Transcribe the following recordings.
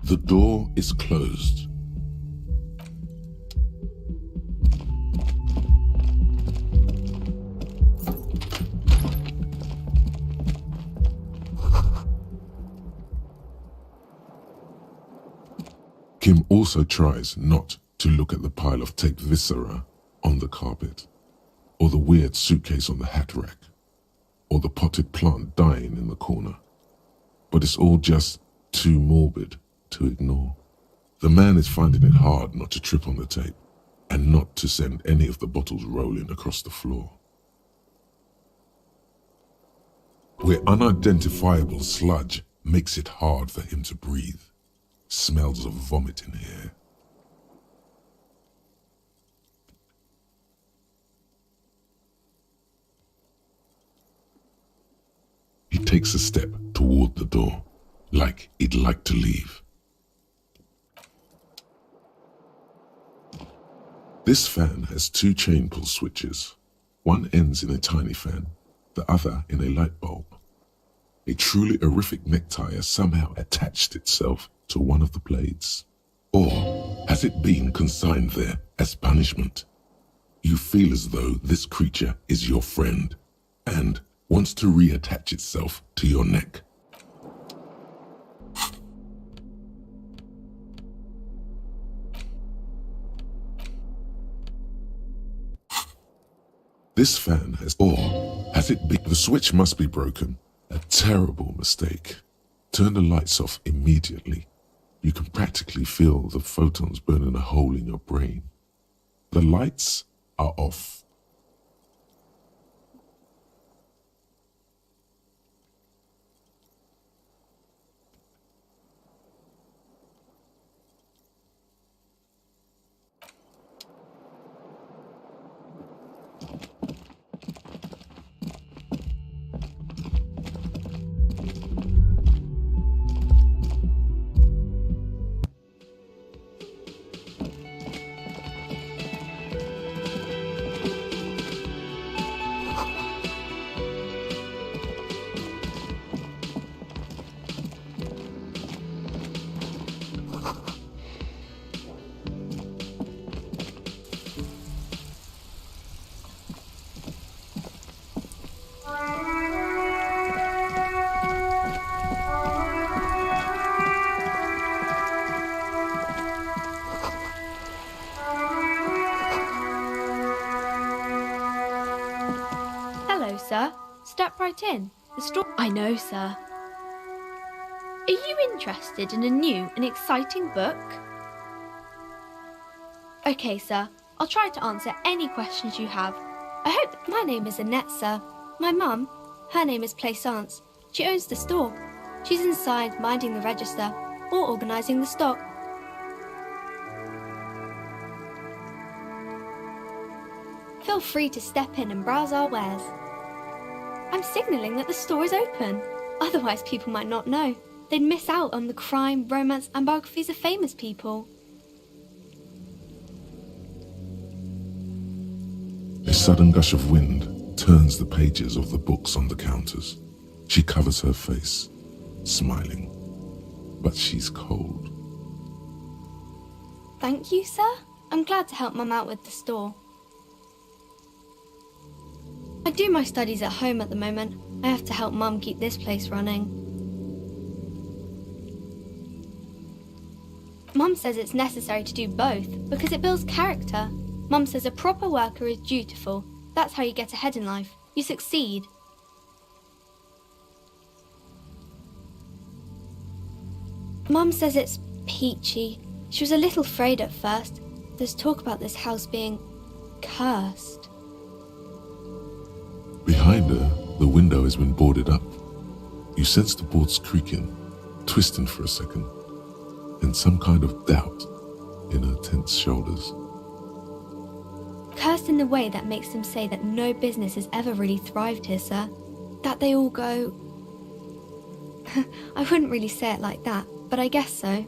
The door is closed. Kim also tries not to look at the pile of taped viscera on the carpet, or the weird suitcase on the hat rack, or the potted plant dying in the corner. But it's all just too morbid to ignore. The man is finding it hard not to trip on the tape and not to send any of the bottles rolling across the floor. Where unidentifiable sludge makes it hard for him to breathe. Smells of vomit in here. He takes a step toward the door, like he'd like to leave. This fan has two chain pull switches. One ends in a tiny fan, the other in a light bulb. A truly horrific necktie has somehow attached itself to one of the blades. Or has it been consigned there as punishment? You feel as though this creature is your friend and wants to reattach itself to your neck. This fan has, or has it been, the switch must be broken. A terrible mistake. Turn the lights off immediately. You can practically feel the photons burning a hole in your brain. The lights are off. Hello, sir. Step right in. The store. I know, sir. Are you interested in a new and exciting book? Okay, sir. I'll try to answer any questions you have. I hope. My name is Annette, sir. My mum, her name is Plaisance. She owns the store. She's inside minding the register or organising the stock. Feel free to step in and browse our wares. I'm signalling that the store is open. Otherwise, people might not know. They'd miss out on the crime, romance, and biographies of famous people. A sudden gush of wind turns the pages of the books on the counters. She covers her face, smiling, but she's cold. Thank you, sir. I'm glad to help Mum out with the store. I do my studies at home at the moment. I have to help Mum keep this place running. Mum says it's necessary to do both because it builds character. Mum says a proper worker is dutiful. That's how you get ahead in life. You succeed. Mum says it's peachy. She was a little afraid at first. There's talk about this house being cursed. Behind her, the window has been boarded up. You sense the boards creaking, twisting for a second, and some kind of doubt in her tense shoulders. Cursed in the way that makes them say that no business has ever really thrived here, sir. That they all go... I wouldn't really say it like that, but I guess so.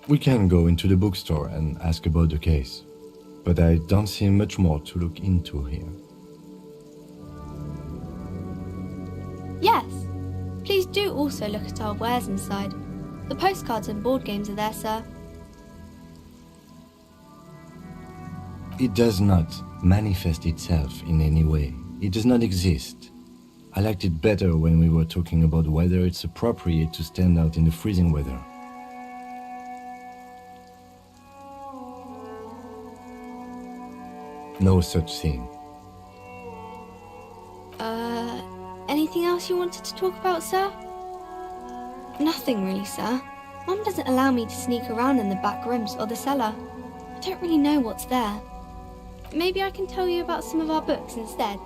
We can go into the bookstore and ask about the case. but I don't see much more to look into here. Yes. Please do also look at our wares inside. The postcards and board games are there, sir. It does not manifest itself in any way. It does not exist. I liked it better when we were talking about whether it's appropriate to stand out in the freezing weather. No such thing. Anything else you wanted to talk about, sir? Nothing really, sir. Mum doesn't allow me to sneak around in the back rooms or the cellar. I don't really know what's there. Maybe I can tell you about some of our books instead.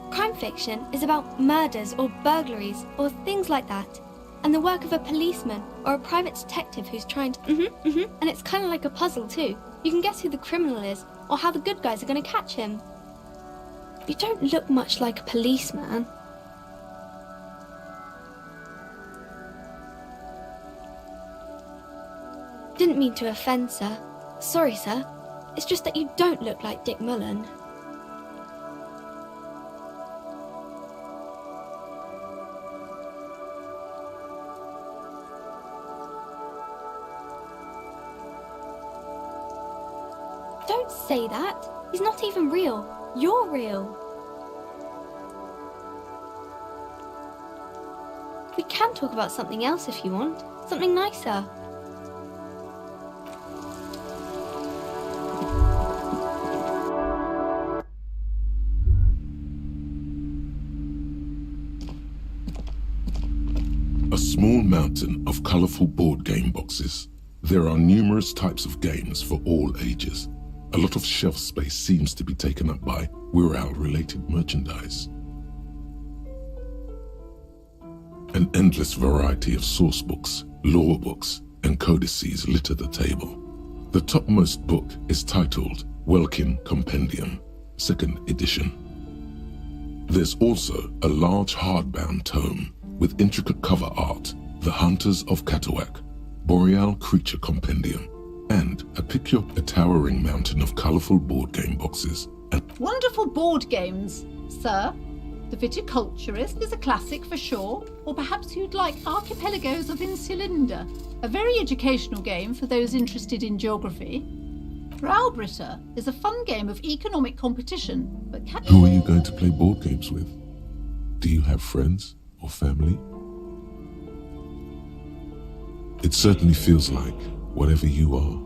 Crime fiction is about murders or burglaries or things like that, and the work of a policeman or a private detective who's trying to and it's kind of like a puzzle too. You can guess who the criminal is or how the good guys are going to catch him. You don't look much like a policeman. Didn't mean to offend, sir. Sorry, sir. It's just that you don't look like Dick Mullen. Don't say that. He's not even real. You're real. We can talk about something else if you want. Something nicer. A small mountain of colourful board game boxes. There are numerous types of games for all ages. A lot of shelf space seems to be taken up by Wirral-related merchandise. An endless variety of source books, lore books, and codices litter the table. The topmost book is titled Welkin Compendium, 2nd edition. There's also a large hardbound tome with intricate cover art, The Hunters of Catawak, Boreal Creature Compendium, and a towering mountain of colourful board game boxes. Wonderful board games, sir. The Viticulturist is a classic for sure, or perhaps you'd like Archipelagos of Insulinda, a very educational game for those interested in geography. Browbritter is a fun game of economic competition, but Who are you going to play board games with? Do you have friends or family? It certainly feels like whatever you are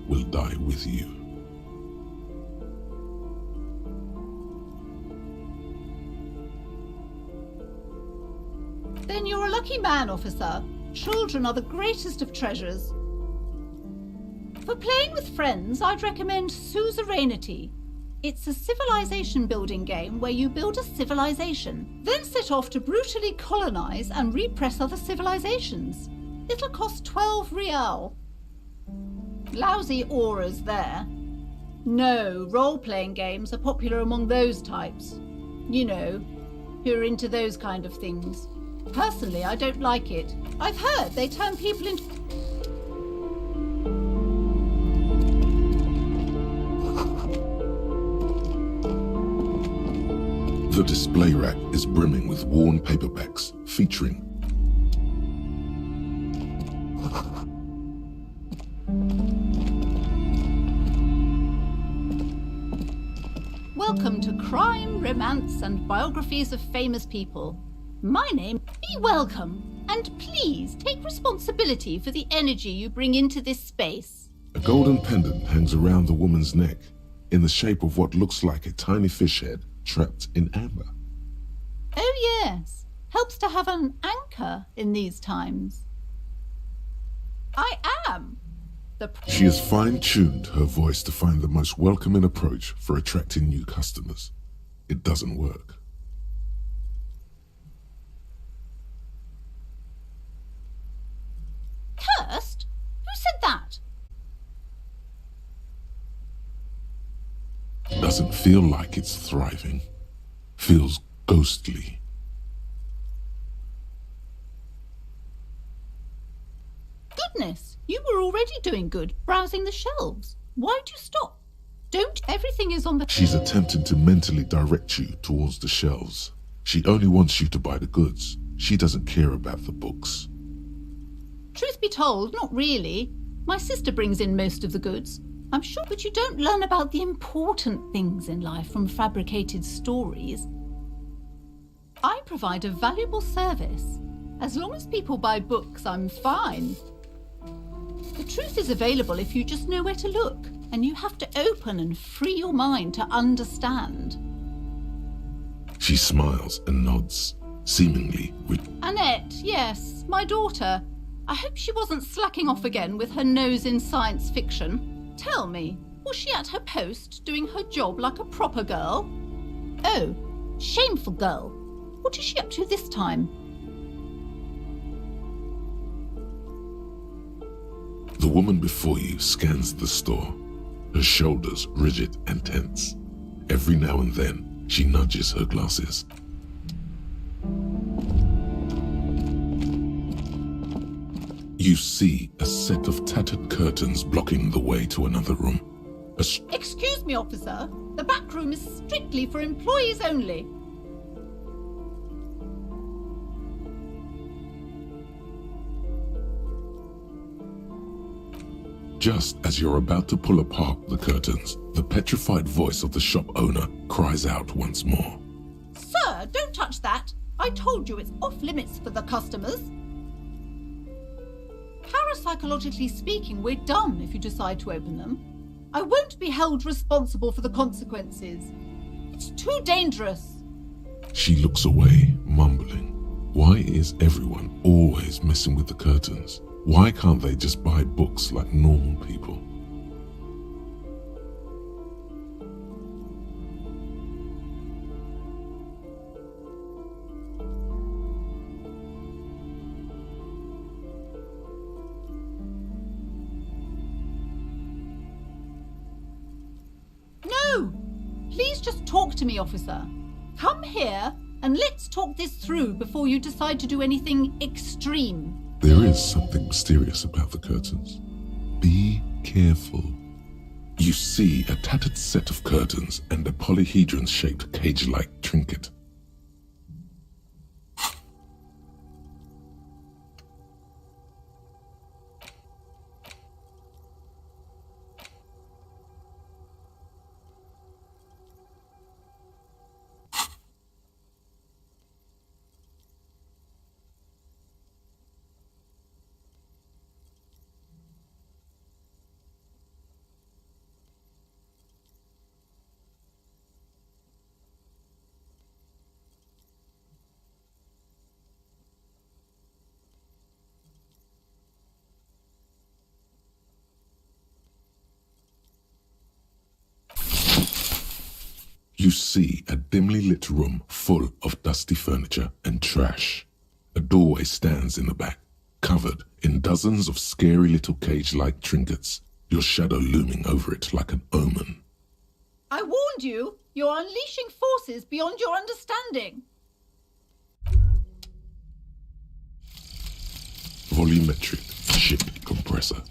will die with you. Then you're a lucky man, officer. Children are the greatest of treasures. For playing with friends, I'd recommend Suzerainty. It's a civilization building game where you build a civilization, then set off to brutally colonize and repress other civilizations. It'll cost 12 real. Lousy auras there. No, role-playing games are popular among those types. You know, who are into those kind of things. Personally, I don't like it. I've heard they turn people into... The display rack is brimming with worn paperbacks featuring Welcome to Crime, Romance, and Biographies of Famous People. My name, be welcome, and please take responsibility for the energy you bring into this space. a golden pendant hangs around the woman's neck in the shape of what looks like a tiny fish head trapped in amber. Oh yes, helps to have an anchor in these times. I am. She has fine-tuned her voice to find the most welcoming approach for attracting new customers. It doesn't work. Cursed? Who said that? Doesn't feel like it's thriving. Feels ghostly. goodness, you were already doing good, browsing the shelves. Why'd you stop? Don't, everything is on the... She's attempting to mentally direct you towards the shelves. She only wants you to buy the goods. She doesn't care about the books. Truth be told, not really. My sister brings in most of the goods. I'm sure, but you don't learn about the important things in life from fabricated stories. I provide a valuable service. As long as people buy books, I'm fine. The truth is available if you just know where to look, and you have to open and free your mind to understand. She smiles and nods, seemingly Annette, yes, my daughter. I hope she wasn't slacking off again with her nose in science fiction. Tell me, was she at her post doing her job like a proper girl? Oh, shameful girl. What is she up to this time? The woman before you scans the store, her shoulders rigid and tense. Every now and then, she nudges her glasses. You see a set of tattered curtains blocking the way to another room. Excuse me, officer. The back room is strictly for employees only. Just as you're about to pull apart the curtains, the petrified voice of the shop owner cries out once more. Sir, don't touch that. I told you it's off limits for the customers. Parapsychologically speaking, we're done if you decide to open them. I won't be held responsible for the consequences. It's too dangerous. She looks away, mumbling. Why is everyone always messing with the curtains? Why can't they just buy books like normal people? No! Please just talk to me, officer. Come here and let's talk this through before you decide to do anything extreme. There is something mysterious about the curtains. Be careful. You see a tattered set of curtains and a polyhedron-shaped cage-like trinket. You see a dimly lit room full of dusty furniture and trash. A doorway stands in the back, covered in dozens of scary little cage-like trinkets, your shadow looming over it like an omen. I warned you, you're unleashing forces beyond your understanding. Volumetric ship compressor.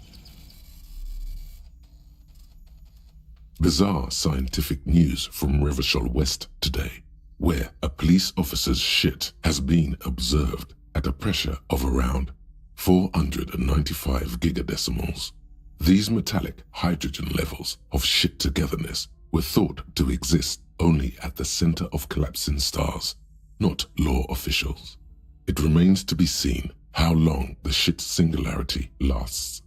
Bizarre scientific news from Revachol West today, where a police officer's shit has been observed at a pressure of around 495 gigadecimals. These metallic hydrogen levels of shit togetherness were thought to exist only at the center of collapsing stars, not law officials. It remains to be seen how long the shit singularity lasts.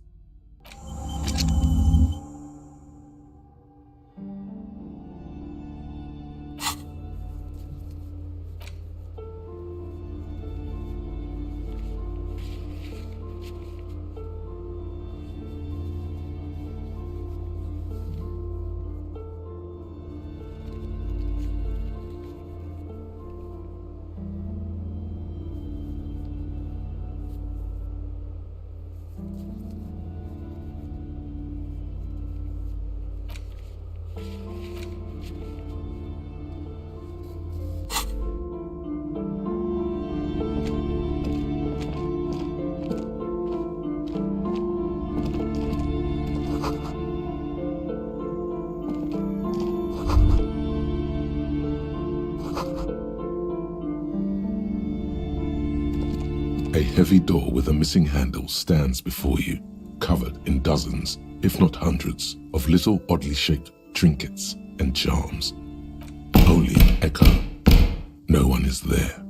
heavy door with a missing handle stands before you, covered in dozens, if not hundreds, of little oddly shaped trinkets and charms. Only echo. No one is there.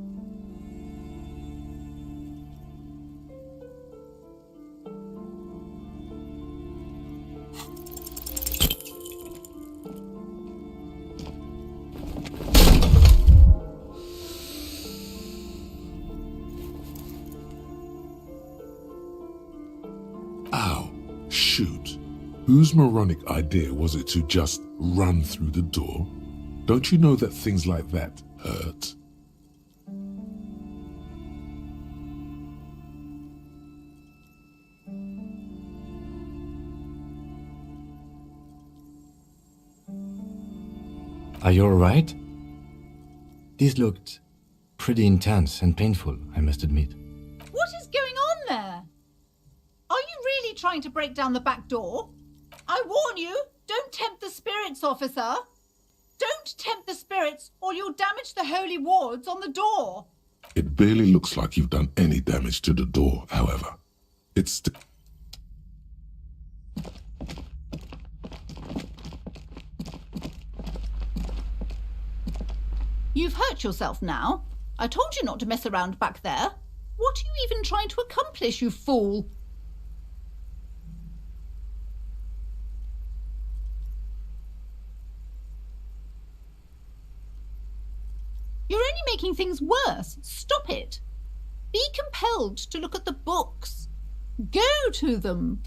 Ow, shoot. Whose moronic idea was it to just run through the door? Don't you know that things like that hurt? Are you alright? This looked pretty intense and painful, I must admit. What is going on there? Are you really trying to break down the back door? I warn you, don't tempt the spirits, officer. Don't tempt the spirits or you'll damage the holy wards on the door. It barely looks like you've done any damage to the door, however. It's You've hurt yourself now. I told you not to mess around back there. What are you even trying to accomplish, you fool? You're only making things worse. Stop it. Be compelled to look at the books. Go to them.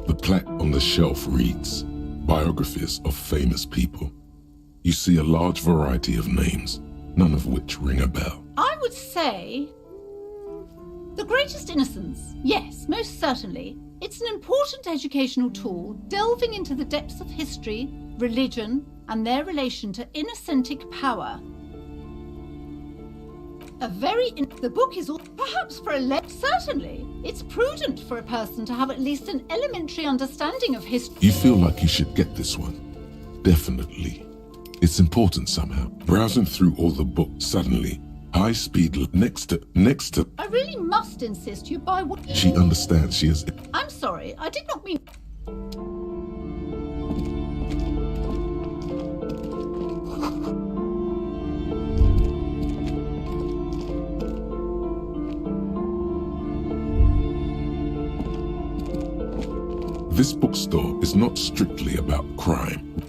The plaque on the shelf reads, Biographies of Famous People. You see a large variety of names, none of which ring a bell. I would say... The Greatest Innocence. Yes, most certainly. It's an important educational tool delving into the depths of history, religion, and their relation to innocentic power. The book is all... Perhaps for a certainly. It's prudent for a person to have at least an elementary understanding of history. You feel like you should get this one. Definitely. It's important somehow. Browsing through all the books, suddenly, high speed next to... I really must insist you buy what... She understands she is... I'm sorry, I did not mean... This bookstore is not strictly about crime.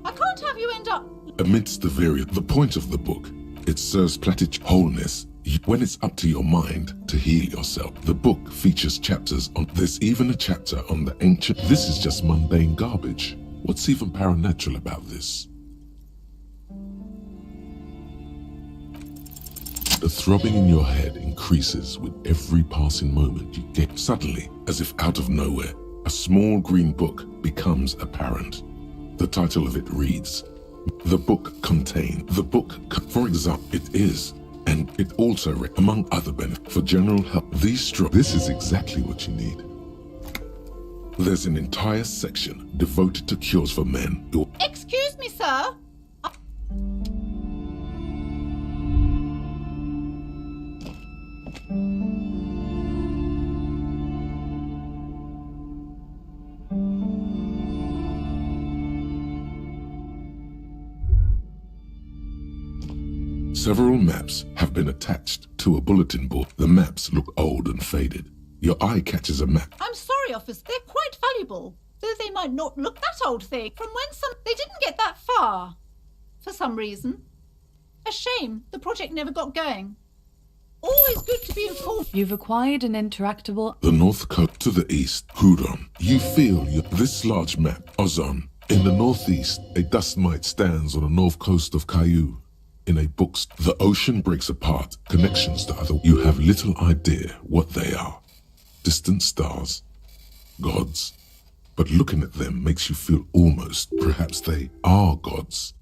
I can't have you end up... Amidst the point of the book, it serves platitude wholeness when it's up to your mind to heal yourself. The book features chapters on... There's even a chapter on the ancient... This is just mundane garbage. What's even paranatural about this? The throbbing in your head increases with every passing moment you get. Suddenly, as if out of nowhere, a small green book becomes apparent. The title of it reads, The Book Contained. The book, for example, it is, and it also, among other benefits, for general help. This is exactly what you need. There's an entire section devoted to cures for men. Excuse me, sir. Several maps have been attached to a bulletin board. The maps look old and faded. Your eye catches a map. I'm sorry, officer. They're quite valuable, though they might not look that old thing. From when they didn't get that far, for some reason. A shame the project never got going. Always good to be informed. You've acquired an interactable... The North Coast to the east, Hudon. You feel this large map, Ozon, In the northeast, a dust mite stands on the north coast of Caillou. In a book's The Ocean Breaks Apart, connections to other. You have little idea what they are. Distant stars, gods. But looking at them makes you feel almost, perhaps they are gods.